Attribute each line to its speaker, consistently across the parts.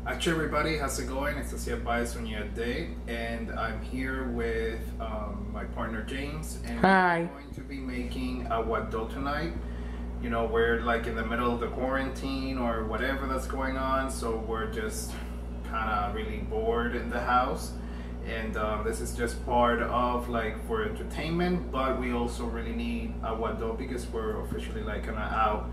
Speaker 1: Actually, everybody, how's it going? It's asieloshunyeyeo, and I'm here with my partner James, and
Speaker 2: Hi.
Speaker 1: we're going to be making Awado tonight. You know, we're like in the middle of the quarantine or whatever that's going on, so we're just kind of really bored in the house, and this is just part of like for entertainment, but we also really need Awado because we're officially like kind of out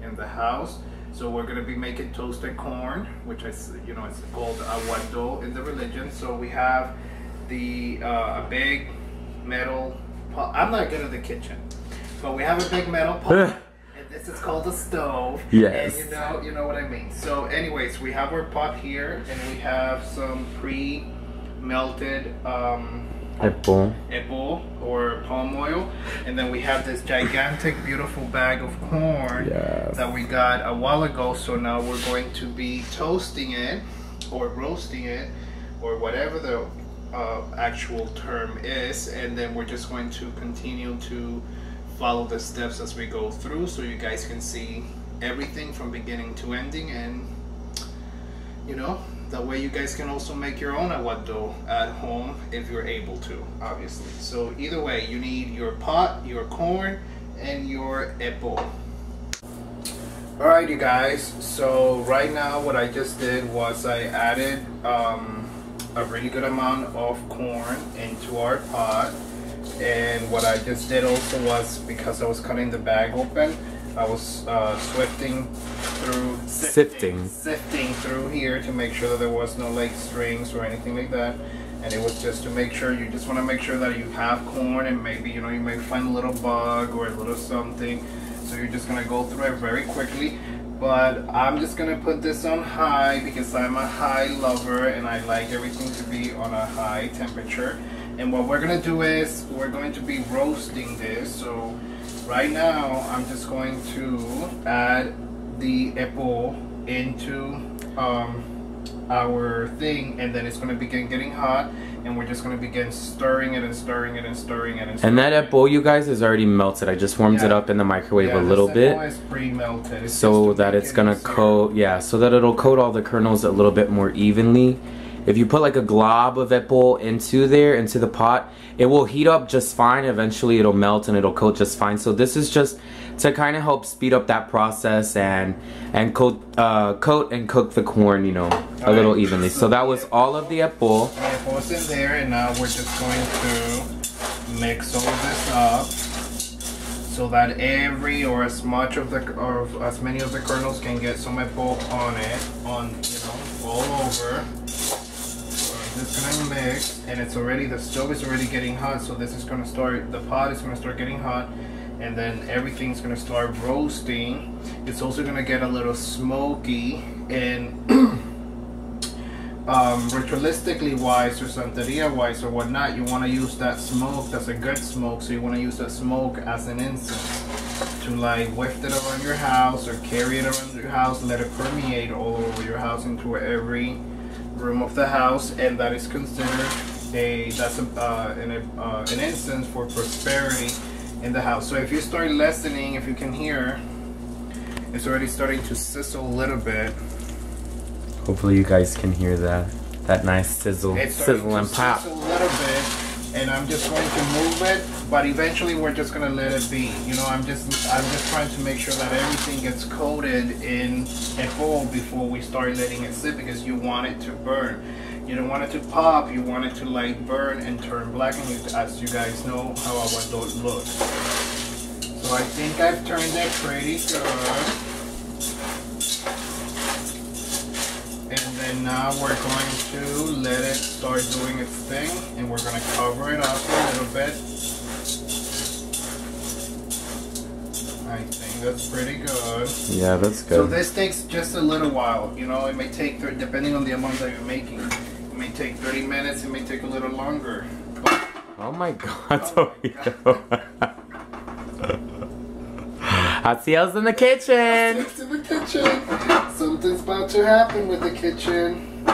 Speaker 1: in the house. So we're gonna be making toasted corn, which is, you know, it's called Awado in the religion. So we have the a big metal pot. I'm not good at the kitchen, but we have a big metal pot, and this is called a stove.
Speaker 2: Yes.
Speaker 1: And you know what I mean. So, anyways, we have our pot here, and we have some pre-melted
Speaker 2: Apple
Speaker 1: or palm oil, and then we have this gigantic beautiful bag of corn that we got a while ago. So now we're going to be toasting it or roasting it or whatever the actual term is, and then we're just going to continue to follow the steps as we go through so you guys can see everything from beginning to ending, and you know, that way you guys can also make your own awado at home if you're able to, obviously. So either way, you need your pot, your corn, and your apple. Alright, you guys, so right now what I just did was I added a really good amount of corn into our pot, and what I just did also was, because I was cutting the bag open, I was sifting through here to make sure that there was no like strings or anything like that, and it was just to make sure, you just want to make sure that you have corn, and maybe, you know, you may find a little bug or a little something, so you're just gonna go through it very quickly. But I'm just gonna put this on high because I'm a high lover and I like everything to be on a high temperature. And what we're gonna do is we're going to be roasting this. So right now I'm just going to add the apple into our thing, and then it's going to begin getting hot, and we're just going to begin stirring it and stirring it and stirring it and stirring
Speaker 2: And that apple, you guys, is already melted. I just warmed it up in the microwave a little bit,
Speaker 1: is pre-melted.
Speaker 2: so that it's gonna coat, so that it'll coat all the kernels a little bit more evenly. If you put like a glob of apple into the pot, it will heat up just fine. Eventually it'll melt and it'll coat just fine. So this is just to kind of help speed up that process and coat and cook the corn, you know, a little evenly. So that was all of the apple.
Speaker 1: The apple's in there, and now we're just going to mix all of this up so that every or as many of the kernels can get some apple on it, all over. Just gonna mix, and the stove is already getting hot, so this is gonna start, the pot is gonna start getting hot, and then everything's gonna start roasting. It's also gonna get a little smoky, and ritualistically wise or santeria wise or whatnot, you want to use that smoke. That's a good smoke, so you want to use that smoke as an incense to like waft it around your house or carry it around your house, let it permeate all over your house into every room of the house, and that is considered an incense for prosperity in the house. So if you start lessening, if you can hear, it's already starting to sizzle a little bit.
Speaker 2: Hopefully you guys can hear that nice sizzle and pop.
Speaker 1: A little bit, and I'm just going to move it, but eventually we're just gonna let it be. You know, I'm just trying to make sure that everything gets coated in apple before we start letting it sit, because you want it to burn. You don't want it to pop, you want it to like burn and turn black, and as you guys know how Awado looks. So I think I've turned it pretty good. And then now we're going to let it start doing its thing, and we're going to cover it up a little bit. I think that's pretty good. Yeah, that's good. So this takes just a little while. You know, it may take, depending on the amount that you're making, it may take 30 minutes, it may take a little longer. But,
Speaker 2: oh my God, Asiel's in the kitchen.
Speaker 1: Asiel's in the kitchen. Something's about to happen with the kitchen.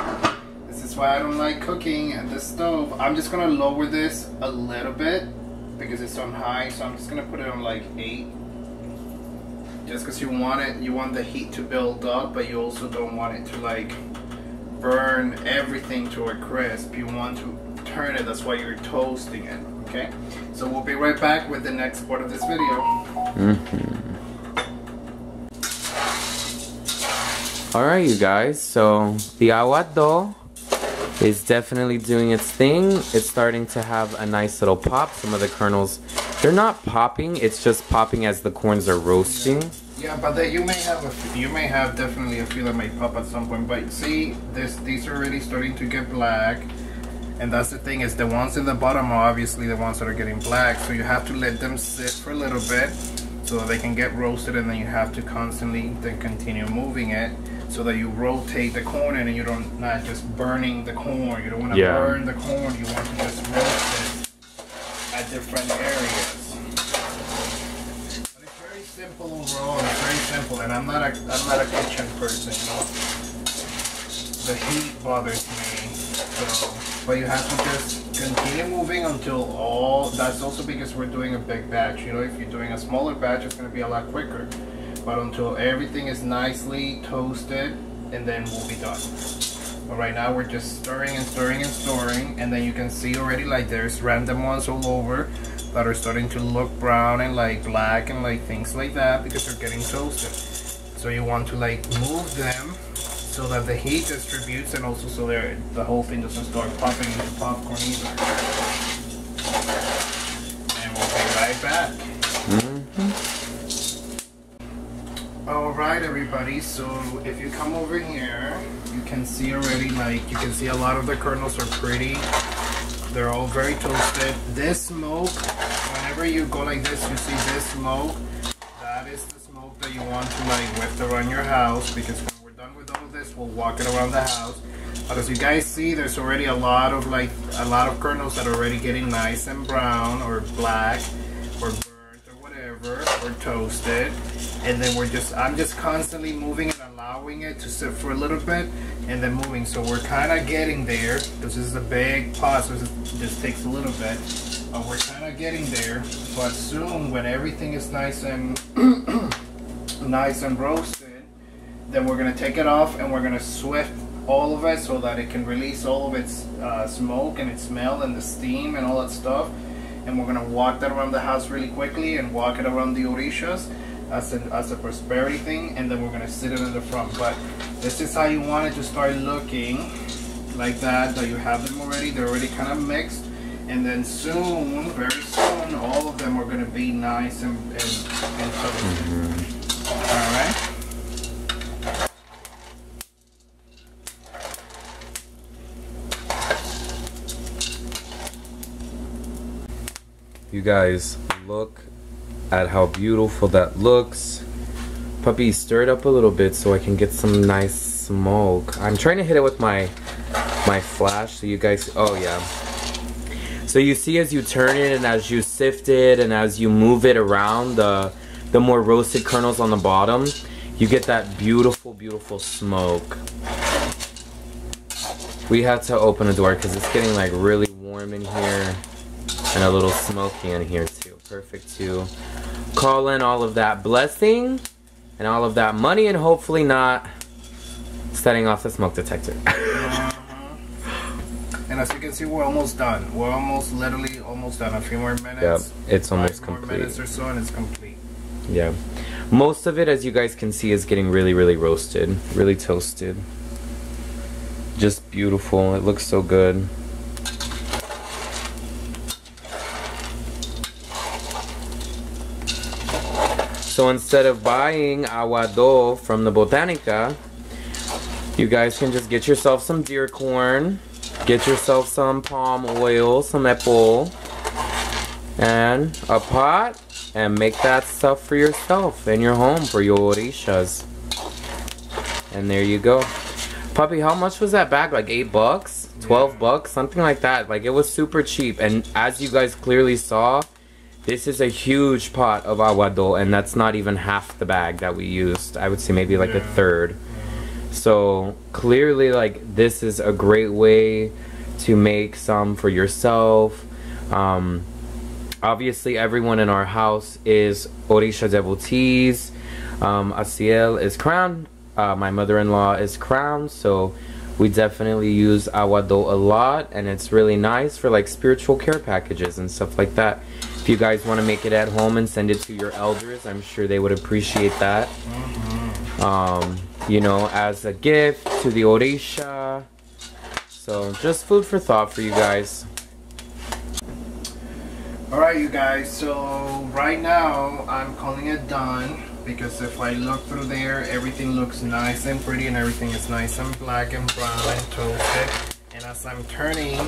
Speaker 1: This is why I don't like cooking at the stove. I'm just gonna lower this a little bit because it's on high, so I'm just gonna put it on like 8. Just because you want the heat to build up, but you also don't want it to like burn everything to a crisp. You want to turn it, that's why you're toasting it, okay? So we'll be right back with the next part of this video.
Speaker 2: Alright, you guys, so the awado is definitely doing its thing. It's starting to have a nice little pop. Some of the kernels, they're not popping, it's just popping as the corns are roasting.
Speaker 1: Yeah, but you may have definitely a feel that might pop at some point. But see, these are already starting to get black, and that's the thing, is the ones in the bottom are obviously the ones that are getting black. So you have to let them sit for a little bit so that they can get roasted, and then you have to constantly then continue moving it so that you rotate the corn and you're not just burning the corn. You don't want to burn the corn. You want to just roast it at different areas. Simple overall, it's very simple, and I'm not a kitchen person, you know. The heat bothers me, so, but you have to just continue moving until that's also because we're doing a big batch, you know. If you're doing a smaller batch, it's going to be a lot quicker, but until everything is nicely toasted, and then we'll be done. But right now we're just stirring and stirring and stirring, and then you can see already like there's random ones all over that are starting to look brown and like black and like things like that because they're getting toasted. So you want to like move them so that the heat distributes, and also so the whole thing doesn't start popping into popcorn either. And we'll be right back. Alright everybody, so if you come over here, you can see already, like, you can see a lot of the kernels are pretty. They're all very toasted. This smoke, whenever you go like this, you see this smoke. That is the smoke that you want to like whip around your house, because when we're done with all of this, we'll walk it around the house. But as you guys see, there's already a lot of kernels that are already getting nice and brown or black or burnt or whatever, or toasted. And then I'm just constantly moving it, allowing it to sit for a little bit, and then moving. So we're kind of getting there. This is a big pot, so it just takes a little bit. But we're kind of getting there. But soon, when everything is nice and nice and roasted, then we're gonna take it off and we're gonna swift all of it so that it can release all of its smoke and its smell and the steam and all that stuff. And we're gonna walk that around the house really quickly and walk it around the orishas as a prosperity thing, and then we're gonna sit it in the front. But this is how you want it to start looking, like that you have them already. They're already kind of mixed, and then soon, very soon, all of them are gonna be nice and toasted. All right.
Speaker 2: You guys, look at how beautiful that looks. Puppy, stir it up a little bit so I can get some nice smoke. I'm trying to hit it with my flash so you guys, oh yeah. So you see, as you turn it and as you sift it and as you move it around, the more roasted kernels on the bottom, you get that beautiful, beautiful smoke. We had to open a door because it's getting like really warm in here and a little smoky in here too. Perfect to call in all of that blessing and all of that money, and hopefully not setting off the smoke detector.
Speaker 1: And as you can see, we're almost done. We're literally almost done. A few more minutes.
Speaker 2: Yep, it's almost complete.
Speaker 1: 5 more minutes or so and it's complete.
Speaker 2: Yeah. Most of it, as you guys can see, is getting really, really roasted. Really toasted. Just beautiful. It looks so good. So instead of buying awado from the Botanica, you guys can just get yourself some deer corn, get yourself some palm oil, some apple, and a pot, and make that stuff for yourself in your home for your orishas. And there you go. Puppy, how much was that bag? Like $8? 12 bucks? Something like that. Like, it was super cheap. And as you guys clearly saw, this is a huge pot of awado, and that's not even half the bag that we used. I would say maybe like a third. So clearly, like, this is a great way to make some for yourself. Obviously, everyone in our house is orisha devotees. Asiel is crowned. My mother-in-law is crowned, so We definitely use Awado a lot, and it's really nice for like spiritual care packages and stuff like that. If you guys want to make it at home and send it to your elders, I'm sure they would appreciate that. You know, as a gift to the Orisha. So just food for thought for you guys.
Speaker 1: Alright, you guys, so right now I'm calling it done, because if I look through there, everything looks nice and pretty and everything is nice and black and brown and toasted. And as I'm turning,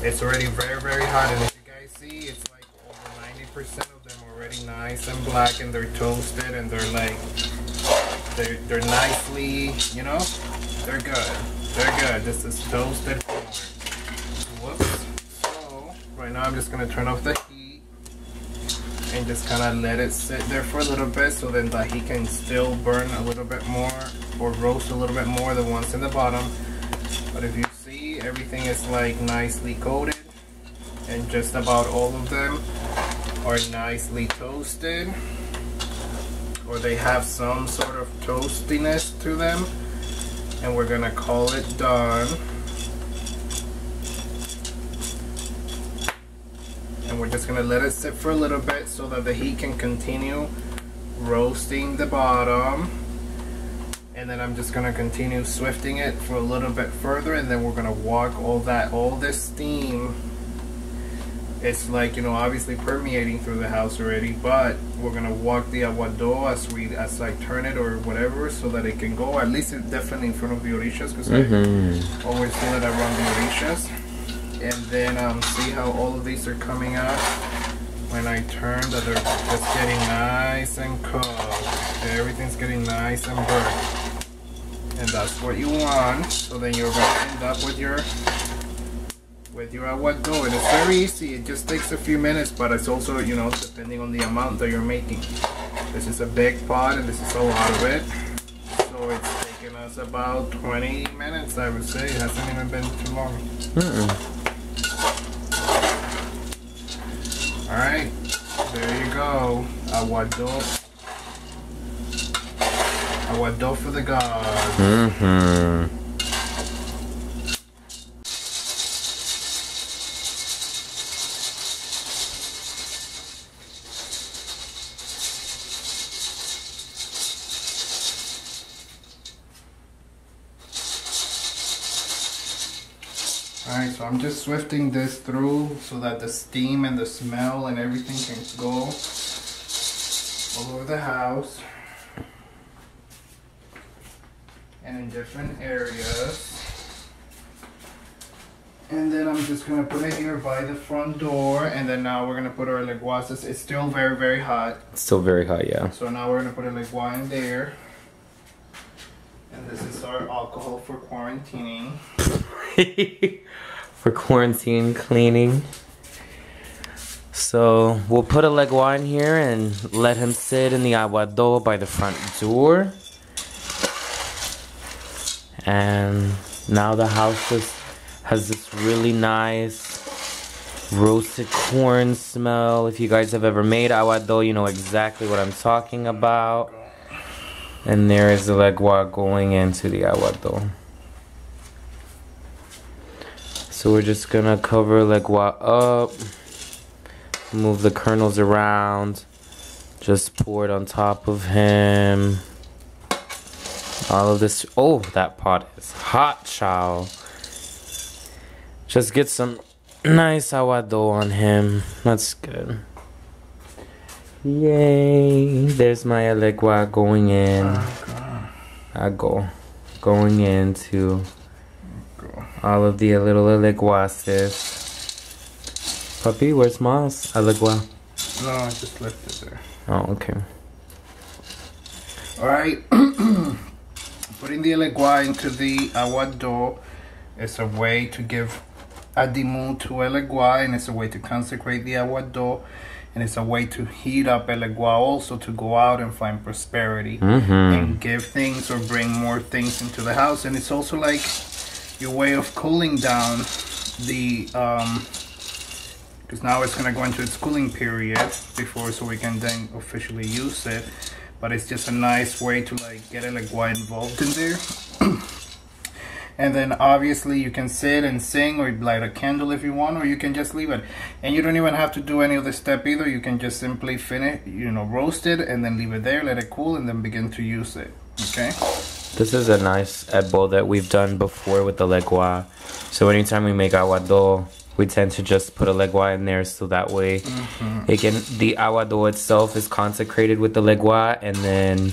Speaker 1: it's already very, very hot, and if you guys see, it's like over 90% of them already nice and black, and they're toasted, and they're like, they're nicely, you know, they're good. They're good. This is toasted corn. Whoops. Right now I'm just going to turn off the heat and just kind of let it sit there for a little bit, so then the heat can still burn a little bit more or roast a little bit more the ones in the bottom. But if you see, everything is like nicely coated, and just about all of them are nicely toasted, or they have some sort of toastiness to them, and we're going to call it done. And we're just gonna let it sit for a little bit so that the heat can continue roasting the bottom. And then I'm just gonna continue swifting it for a little bit further, and then we're gonna walk all this steam. It's like, you know, obviously permeating through the house already, but we're gonna walk the Awado as I turn it or whatever, so that it can go, at least definitely in front of the Orishas, because I always do that around the Orishas. And then see how all of these are coming out when I turn, that they're just getting nice and cooked. Everything's getting nice and burnt. And that's what you want. So then you're going to end up with your Awado. And it's very easy. It just takes a few minutes, but it's also, you know, depending on the amount that you're making. This is a big pot, and this is a lot of it. So it's taken us about 20 minutes, I would say. It hasn't even been too long. Alright, there you go. Awado for the gods. Alright, so I'm just swifting this through so that the steam and the smell and everything can go all over the house and in different areas. And then I'm just going to put it here by the front door, and then now we're going to put our leguases. It's still very, very hot.
Speaker 2: It's still very hot, yeah.
Speaker 1: So now we're going to put a legua in there. And this is our alcohol for quarantining.
Speaker 2: For quarantine cleaning. So we'll put a legua in here and let him sit in the Awado by the front door. And now the house just has this really nice roasted corn smell. If you guys have ever made Awado, you know exactly what I'm talking about. And there is the legua going into the Awado. So we're just gonna cover legua up, move the kernels around, just pour it on top of him. All of this. Oh, that pot is hot, child. Just get some nice Awado on him. That's good. Yay! There's my legua going in. Going into all of the little leguases. Puppy, where's Mas? Legua.
Speaker 1: No, I just left it there.
Speaker 2: Oh, okay.
Speaker 1: Alright. Putting the legua into the Awado is a way to give adimu to a legua, and it's a way to consecrate the Awado, and it's a way to heat up a legua also, to go out and find prosperity and give things or bring more things into the house. And it's also like your way of cooling down the because now it's going to go into its cooling period before, so we can then officially use it. But it's just a nice way to like get a legua involved in there. And then obviously you can sit and sing or light a candle if you want, or you can just leave it. And you don't even have to do any other step either. You can just simply finish, roast it and then leave it there, let it cool, and then begin to use it. Okay.
Speaker 2: This is a nice bowl that we've done before with the legua. So anytime we make awado, we tend to just put a legua in there, so that way the awado itself is consecrated with the legua, and then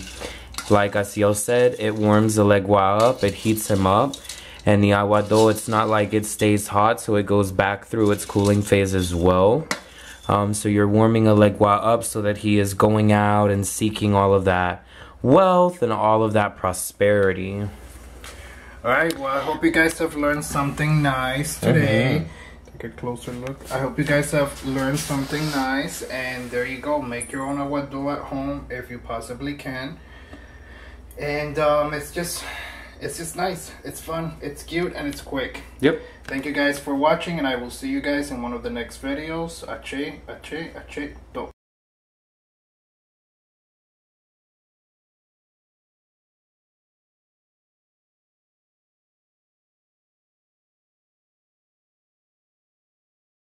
Speaker 2: like Asiel said, it warms the legua up, it heats him up, and the awado, it's not like it stays hot, so it goes back through its cooling phase as well. So you're warming a legua up so that he is going out and seeking all of that wealth and all of that prosperity.
Speaker 1: Alright, well, I hope you guys have learned something nice today. Take a closer look. I hope you guys have learned something nice, and there you go. Make your own awado at home if you possibly can. And it's just nice. It's fun, it's cute, and it's quick.
Speaker 2: Yep.
Speaker 1: Thank you guys for watching, and I will see you guys in one of the next videos. Ache, do.